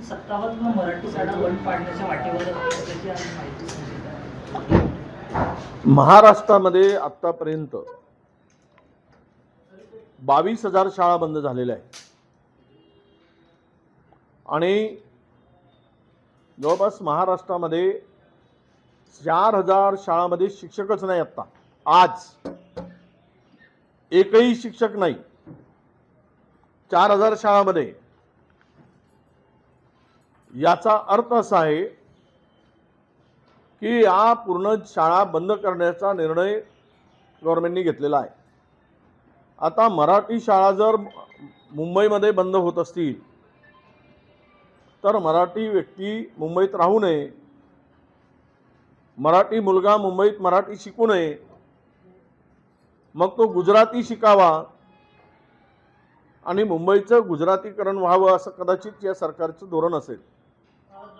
57 मराठी शाळा बंद पाडण्याच्या वाटेवर असल्याची आज माहिती समजत आहे। महाराष्ट्रामध्ये आतापर्यंत 22,000 शाळा बंद झालेल्या आहेत आणि जवळपास महाराष्ट्रामध्ये 4,000 शाळांमध्ये शिक्षकच नाही. आता आज एकही शिक्षक नाही 4,000 शाळांमध्ये. याचा अर्थ असा आहे की या पूर्ण शाळा बंद करण्याचा निर्णय गव्हर्नमेंटने घेतलेला आहे. आता मराठी शाळा जर मुंबईमध्ये बंद होत असतील तर मराठी व्यक्ती मुंबईत राहू नये, मराठी मुलगा मुंबईत मराठी शिकू नये, मग तो गुजराती शिकावा आणि मुंबईचं गुजरातीकरण व्हावं असं कदाचित या सरकारचं धोरण असेल.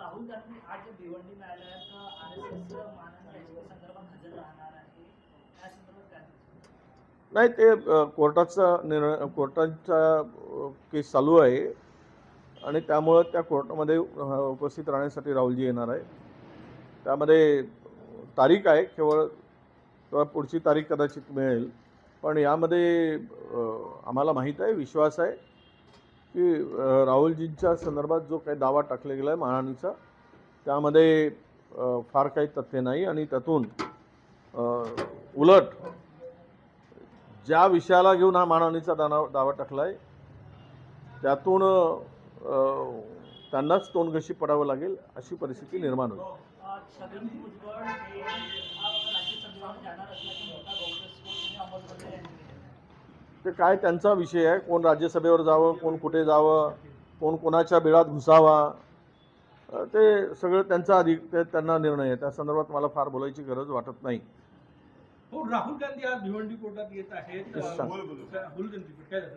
राहुल गांधी आज भिवंडी न्यायालयात आरएसएस मानहानी याचिकेसंदर्भात हजर राहणार आहे. या संदर्भात काय? नाही, ते कोर्टाचा केस चालू आहे आणि त्यामुळे त्या कोर्टामध्ये उपस्थित राहण्यासाठी राहुलजी येणार आहे. त्यामध्ये तारीख आहे, केवळ पुढची तारीख कदाचित मिळेल. पण यामध्ये आम्हाला माहीत आहे, विश्वास आहे की राहुलजींच्या संदर्भात जो काही दावा टाकला गेला आहे मानहानीचा, त्यामध्ये फार काही तथ्य नाही आणि त्यातून उलट ज्या विषयाला घेऊन हा मानहानीचा दावा टाकला आहे त्यातून त्यांनाच तोंडघशी पडावं लागेल अशी परिस्थिती निर्माण होईल. छगन भुजबळ हे राज्यसभेवर जाणार असल्याचा मोठा गौरव अमोल यांनी ते काय त्यांचा विषय आहे, कोण राज्यसभेवर जावं, कोण कुठे जावं, कोण कोणाच्या बिळात घुसावा, ते सगळं त्यांचा त्यांना निर्णय आहे. त्या संदर्भात मला फार बोलायची गरज वाटत नाही. हो, राहुल गांधी आज भिवंडी कोर्टात येत आहेत. काय झालं?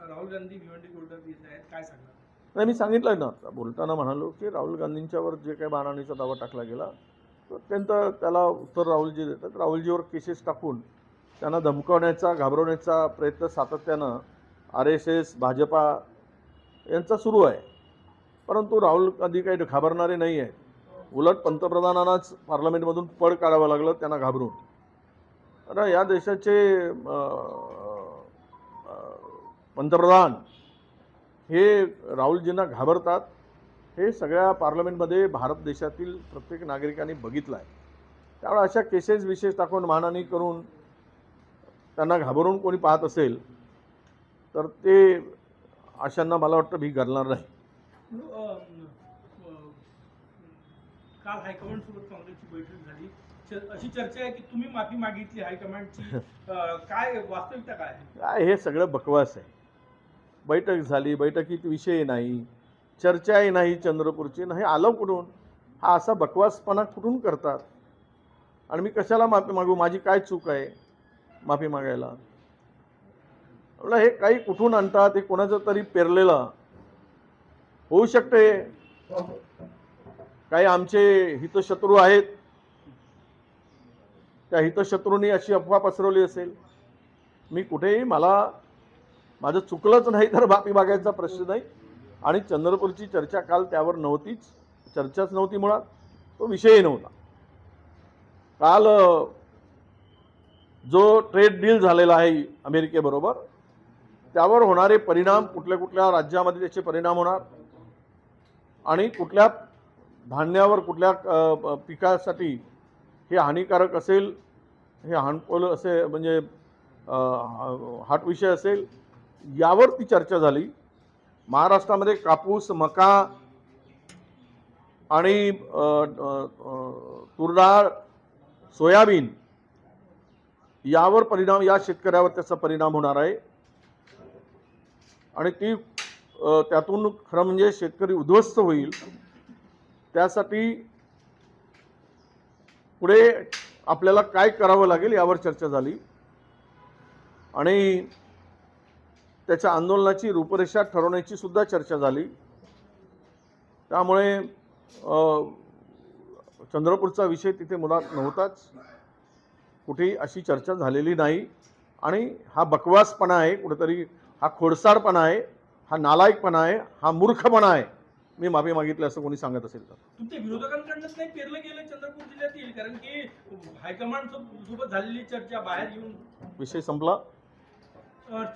राहुल गांधी भिवंडी कोर्टात येत आहेत, काय सांगणार? नाही, मी सांगितलं ना आता बोलताना म्हणालो की राहुल गांधींच्यावर जे काही मानहानीचा दावा टाकला गेला तो अत्यंत त्याला उत्तर राहुलजी देतात. राहुलजीवर केसेस टाकून त्यांना धमकवण्याचा, घाबरवण्याचा प्रयत्न सातत्यानं RSS भाजपा यांचा सुरू आहे. परंतु राहुल गांधी काही घाबरणारे नाही आहेत. उलट पंतप्रधानांनाच पार्लमेंटमधून पळ काढावं लागलं त्यांना घाबरून. आता या देशाचे पंतप्रधान हे राहुलजींना घाबरतात हे सगळ्या पार्लमेंटमध्ये भारत देशातील प्रत्येक नागरिकांनी बघितलं आहे. त्यामुळे अशा केसेस विशेष टाकून मानहानी करून त्यांना घाबरून कोणी पाहत असेल तर ते अशांना मला वाटतं भीक घालणार नाही. काल हायकमांड सोबत काँग्रेसची बैठक झाली. अशी चर्चा आहे की तुम्ही माफी मागितली हायकमांडची. काय वास्तविकता काय आहे? काय हे सगळं बकवास आहे. बैठक झाली, बैठकीत विषय नाही, चर्चाही नाही चंद्रपूरची, नाही आलं कुठून? हा असा बकवासपणा कुठून करतात? आणि मी कशाला माफी मागू? माझी काय चूक आहे माफी मागायला? म्हटलं हे काही कुठून आणतात? हे कोणाचं तरी पेरलेलं होऊ शकते. काही आमचे हितशत्रू आहेत, त्या हितशत्रूंनी अशी अफवा पसरवली असेल. मी कुठेही माझं चुकलंच नाही तर माफी मागायचा प्रश्न नाही. आणि चंद्रपूरची चर्चा काल त्यावर नव्हतीच, चर्चाच नव्हती, मुळात तो विषयही नव्हता. काल जो ट्रेड डील झालेला आहे अमेरिकेबरोबर त्यावर होणारे परिणाम, कुठल्या कुठल्या राज्यामध्ये त्याचे परिणाम होणार आणि कुठल्या धान्यावर, कुठल्या पिकासाठी हे हानिकारक असेल, हे हार्मफुल असे म्हणजे हाट विषय असेल, यावर ती चर्चा झाली. महाराष्ट्रामध्ये कापूस, मका आणि तूर डाळ, सोयाबीन यावर परिणाम, या शेतकऱ्यावर त्याचा परिणाम होणार आहे. आणि त्यातून खरं म्हणजे शेतकरी उद्ध्वस्त होईल. त्यासाठी पुढे आपल्याला काय करावं लागेल यावर चर्चा झाली आणि त्याच्या आंदोलनाची रूपरेषा ठरवण्याची सुद्धा चर्चा झाली. त्यामुळे चंद्रपूरचा विषय तिथे मुळात नव्हताच, कुठेही अशी चर्चा झालेली नाही. आणि हा बकवासपणा आहे, कुठेतरी हा खोडसाळपणा आहे, हा नालायकपणा आहे, हा मूर्खपणा आहे. मी माफी मागितली असं कोणी सांगत असेल तर. तुमच्या विरोधकांकडूनच नाही पेरलं गेलं चंद्रपूर जिल्ह्यातील, कारण की हायकमांड सोबत झालेली चर्चा बाहेर येऊन विषय संपला.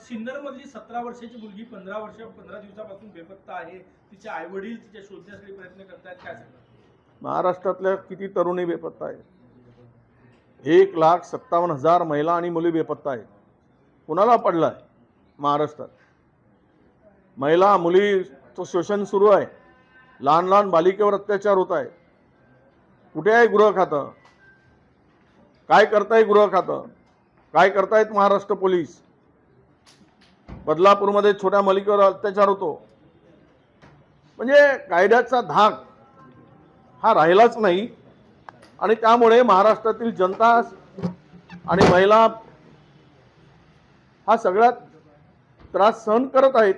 सिन्नर मधली 17 वर्षाची मुलगी 15 दिवसापासून बेपत्ता आहे. तिचे आई वडील तिच्या शोधण्यासाठी प्रयत्न करतायत, काय सांगतात? महाराष्ट्रातल्या किती तरुणी बेपत्ता आहेत? 1,57,000 महिला आणि मुली बेपत्ता आहेत. कुणाला पडलाय महाराष्ट्रात? महिला मुलीचं शोषण सुरू आहे. लहान लहान बालिकेवर अत्याचार होत आहे. कुठे आहे गृह खातं? काय करताय गृह खातं? काय करतायत महाराष्ट्र पोलीस? बदलापूरमध्ये छोट्या बालिकेवर अत्याचार होतो. म्हणजे कायद्याचा धाक हा राहिलाच नाही आणि त्यामुळे महाराष्ट्रातील जनता आणि महिला हा सगळा त्रास सहन करत आहेत.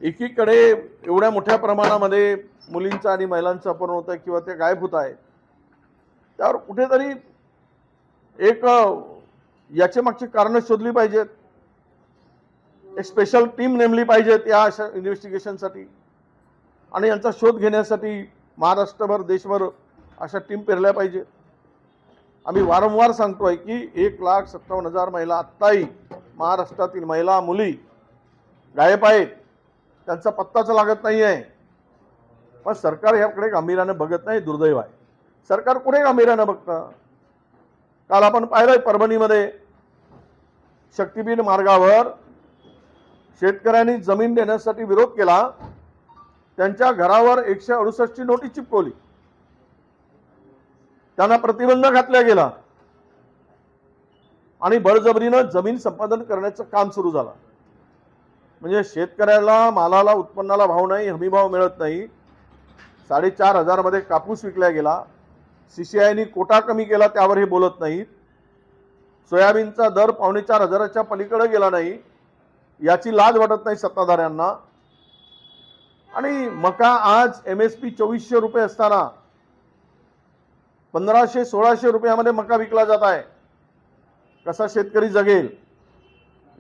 एकीकडे एवढ्या मोठ्या प्रमाणामध्ये मुलींचा आणि महिलांचं अपहरण होत आहे किंवा ते गायब होत आहेत. त्यावर कुठेतरी एक याचे मागची कारणं शोधली पाहिजेत. एक स्पेशल टीम नेमली पाहिजेत या अशा इन्व्हेस्टिगेशनसाठी आणि यांचा शोध घेण्यासाठी महाराष्ट्रभर देशभर अशा टीम पेरल्या पाहिजेत. आम्ही वारंवार सांगतोय की 1,57,000 महिला आत्ताही महाराष्ट्रातील महिला मुली गायब आहेत. त्यांचा पत्ताच लागत नाही आहे. पण सरकार याकडे गांभीर्याने बघत नाही. दुर्दैव आहे. सरकार कुठे गांभीर्याने बघतं? काल आपण पाहिलंय परभणीमध्ये शक्तीपीठ मार्गावर शेतकऱ्यांनी जमीन देण्यासाठी विरोध केला. त्यांच्या घरावर 168 ची नोटीस चिपकवली. त्यांना प्रतिबंध घातला गेला आणि बळजबरीनं जमीन संपादन करण्याचं काम सुरू झालं. म्हणजे शेतकऱ्याला मालाला उत्पन्नाला भाव नाही, हमीभाव मिळत नाही. 4,500 मध्ये कापूस विकला गेला. CCIने कोटा कमी केला, त्यावर हे बोलत नाहीत. सोयाबीनचा दर 4,500 पलीकडे गेला नाही, याची लाज वाटत नाही सत्ताधाऱ्यांना. आणि मका आज MSP 2400 रुपये असताना 1,500-1,600 रुपयामध्ये मका विकला जात आहे. कसा शेतकरी जगेल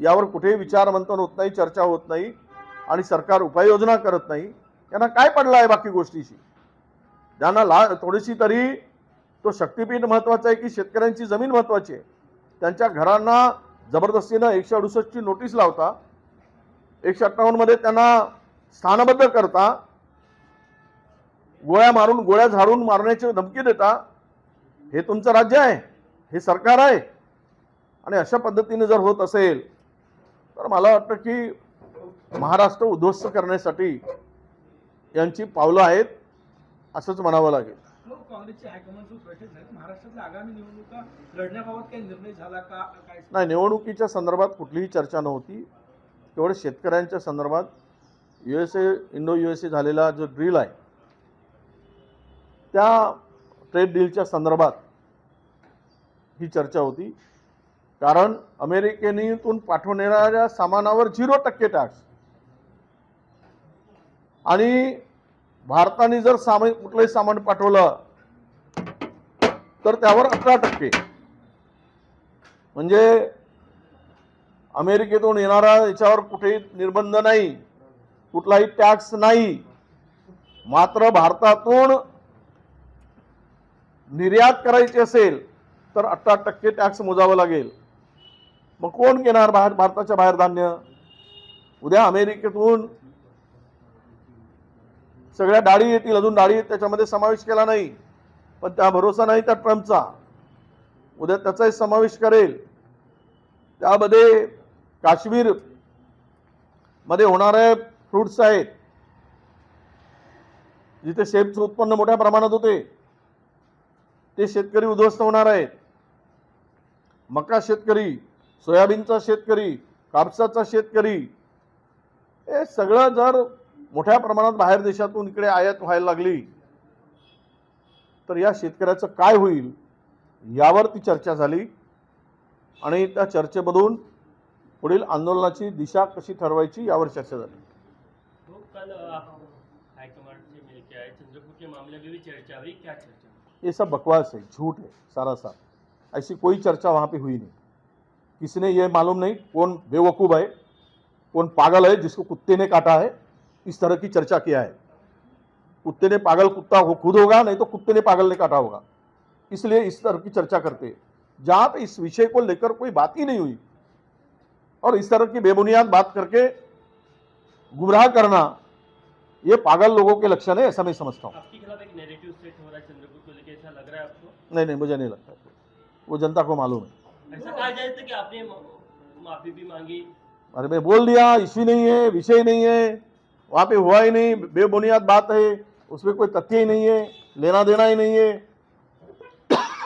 यावर कुठेही विचार मंथन होत नाही, चर्चा होत नाही आणि सरकार उपाययोजना करत नाही. त्यांना काय पडलं आहे बाकी गोष्टीशी? त्यांना थोडीशी तरी तो शक्तीपीठ महत्त्वाचा आहे की शेतकऱ्यांची जमीन महत्त्वाची आहे. त्यांच्या घरांना जबरदस्तीनं 168 ची नोटीस लावता, 158 मध्ये त्यांना स्थानबद्ध करता, गोळ्या मारून गोळ्या झाडून मारण्याची धमकी देता. हे तुमचं राज्य आहे, हे सरकार आहे. आणि अशा पद्धतीने जर होत असेल तर मला वाटतं की महाराष्ट्र उद्ध्वस्त करण्यासाठी यांची पावलं आहेत असंच म्हणावं लागेल. काँग्रेसचे हायकमांडसोबत बैठक झाली. महाराष्ट्रातल्या आगामी निवडणुका लढण्याबाबत काही निर्णय झाला का? काय नाही, निवडणुकीच्या संदर्भात कुठलीही चर्चा नव्हती. तेवढे शेतकऱ्यांच्या संदर्भात इंडो USA झालेला जो डील आहे त्या ट्रेड डीलच्या संदर्भात ही चर्चा होती. कारण अमेरिकेतून पाठवणाऱ्या सामानावर 0% टॅक्स आणि भारताने जर कुठलंही सामान पाठवलं तर त्यावर 18%. म्हणजे अमेरिकेतून येणारा याच्यावर कुठेही निर्बंध नाही, कुठलाही टॅक्स नाही. मात्र भारतातून निर्यात करायची असेल तर 18% टॅक्स मोजावं लागेल. मग कोण घेणार भारताच्या बाहेर धान्य? उद्या अमेरिकेतून सगळ्या डाळी येतील, अजून डाळी त्याच्यामध्ये समावेश केला नाही, पण त्या भरोसा नाही त्या ट्रम्पचा. उद्या त्याचाही समावेश करेल. त्यामध्ये काश्मीर मध्ये होणारे फ्रूट्स आहेत जिथे सेबचं उत्पन्न मोठ्या प्रमाणात होते, ते शेतकरी उद्ध्वस्त होणार आहेत. मका शेतकरी, सोयाबीनचा शेतकरी, कापसाचा शेतकरी, हे सगळं जर मोठ्या प्रमाणात बाहेर देशातून इकडे आयात व्हायला लागली तर या शेतकऱ्याचं काय होईल यावरती चर्चा झाली आणि त्या चर्चेमधून पुढील आंदोलनाची दिशा कशी ठरवायची यावर चर्चा झाली. कल हाईकमांड से मिलकर आए, चंद्रपुर के मामले में भी चर्चा हुई, क्या चर्चा? ये सब बकवास है, झूठ है सारा सारा. ऐसी कोई चर्चा वहाँ पे हुई नहीं. किसी ने ये मालूम नहीं कौन बेवकूफ़ है, कौन पागल है जिसको कुत्ते ने काटा है, इस तरह की चर्चा किया है. कुत्ते ने पागल कुत्ता हो खुद होगा, नहीं तो कुत्ते ने पागल ने काटा होगा। इसलिए इस तरह की चर्चा करते हैं, जहां पे इस विषय को लेकर कोई बात ही नहीं हुई और इस तरह की बेबुनियाद बात करके गुमराह करना, ये पागल लोगों के लक्षण है, ऐसा मैं समझता हूँ। आपके खिलाफ एक नेगेटिव सेट हो रहा है चंद्रपुर को लेकर, ऐसा लग रहा है आपको? नहीं, मुझे नहीं लगता, वो जनता को मालूम है। ऐसा कहा जाए तो कि आपने माफी भी मांगी? अरे मैं बोल दिया, इश्यू नहीं है, विषय नहीं है, वहाँ पे हुआ ही नहीं, बेबुनियाद बात है, उसमें कोई तथ्य ही नहीं है, लेना देना ही नहीं है।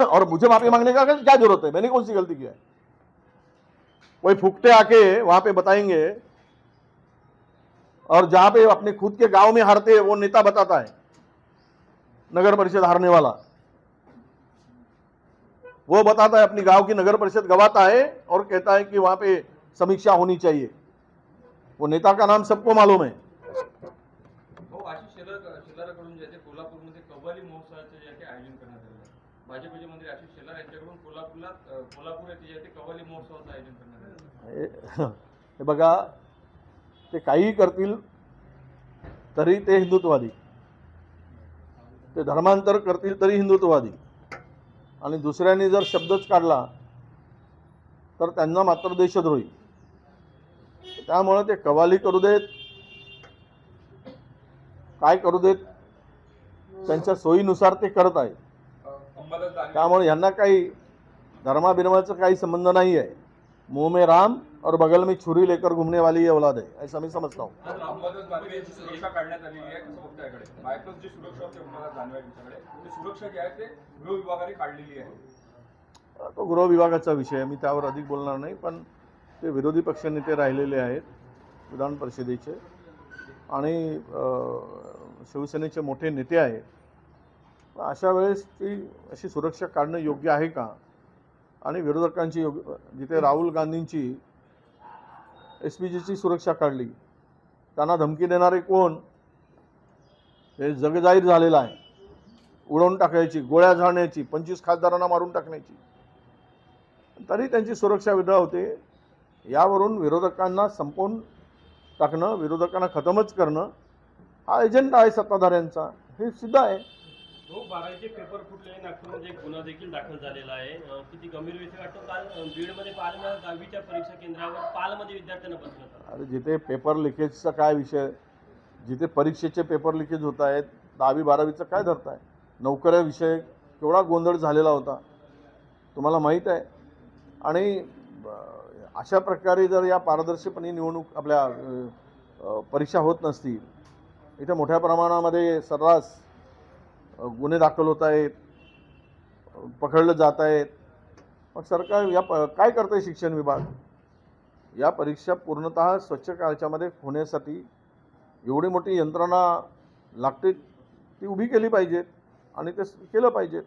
और मुझे माफी मांगने का क्या जरूरत है? मैंने कौन सी गलती किया है? कोई फुकटे आके वहां पे बताएंगे, और जहां पे अपने खुद के गांव में हारते हैं वो नेता बताता है, नगर परिषद हारने वाला वो बताता है अपनी गांव की नगर परिषद गवाता है और कहता है कि वहां पे समीक्षा होनी चाहिए। वो नेता का नाम सबको मालूम है। हो आशिष शेलारकडून जे आहे ते कोल्हापूरमध्ये कव्वाली महोत्सवाचे जे आहे ते आयोजन करण्यात आलेलं आहे। भाजपचे मंत्री आशिष शेलार यांच्याकडून कोल्हापूर येथे जे आहे ते कव्वाली महोत्सवाचं आयोजन करण्यात आलेलं आहे। हे बघा, ते काहीही करतील तरी ते हिंदुत्ववादी, ते धर्मांतर करतील तरी हिंदुत्ववादी, आणि दुसऱ्यांनी जर शब्दच काढला तर त्यांना मात्र देशद्रोही। त्यामुळे ते कव्वाली करू देत, काय करू देत, त्यांच्या सोयीनुसार ते करत आहेत। त्यामुळे यांना काही धर्माबिर्माचा काही संबंध नाही है। मुंह में राम और बगल में छुरी लेकर घूमने वाली ये औलाद है, ऐसा मैं समझता हूँ। अंबादास दानवे यांची सुरक्षा काढण्यात आलेली आहे, कसं बघताय याकडे? बायकोच जी सुरक्षा होती अंबादास दानवे यांच्याकडे, ती सुरक्षा जी आहे ते गृह विभागाने काढलेली आहे। तो गृह विभागाचा विषय आहे, मी त्यावर अधिक बोलणार नाही, पण ते विरोधी पक्षनेते राहिलेले आहेत विधान परिषदेचे आणि शिवसेनेचे मोठे नेते आहेत। अशा वेळेस ती अशी सुरक्षा काढणं योग्य आहे का? आणि विरोधकांची जिथे राहुल गांधींची एसपीजीची सुरक्षा काढली, त्यांना धमकी देणारे कोण हे जगजाहीर झालेलं आहे। उडवून टाकायची, गोळ्या झाडण्याची, 25 खासदारांना मारून टाकण्याची, तरी त्यांची सुरक्षा विधा होते। यावरून विरोधकांना संपवून टाकणं, विरोधकांना खतमच करणं हा एजेंडा आहे सत्ताधाऱ्यांचा, हे सिद्ध आहे। हो, 12वीचे पेपर फुटले, नागपूरमध्ये एक गुन्हा देखील दाखल झालेला आहे। किती गंभीर विषय वाटतो? काल बीडमध्ये पालमध्ये 10वीच्या परीक्षा केंद्रावर पालमध्ये विद्यार्थ्यांना बसवण्यात आलं। अरे जिथे पेपर लिकेजचा काय विषय, जिथे परीक्षेचे पेपर लिकेज होत आहेत, 10वी 12वीचं काय धरताय? नोकऱ्या विषय केवढा गोंधळ झालेला होता तुम्हाला माहीत आहे। आणि अशा प्रकारे जर या पारदर्शकपणे निवडणूक आपल्या परीक्षा होत नसतील, इथे मोठ्या प्रमाणामध्ये सर्रास गुन्हे दाखल होत आहेत, पकडलं जात आहेत, मग सरकार या काय करतंय? शिक्षण विभाग या परीक्षा पूर्णतः स्वच्छ काळच्यामध्ये होण्यासाठी एवढी मोठी यंत्रणा लागते ती उभी केली पाहिजे आणि ते केलं पाहिजे।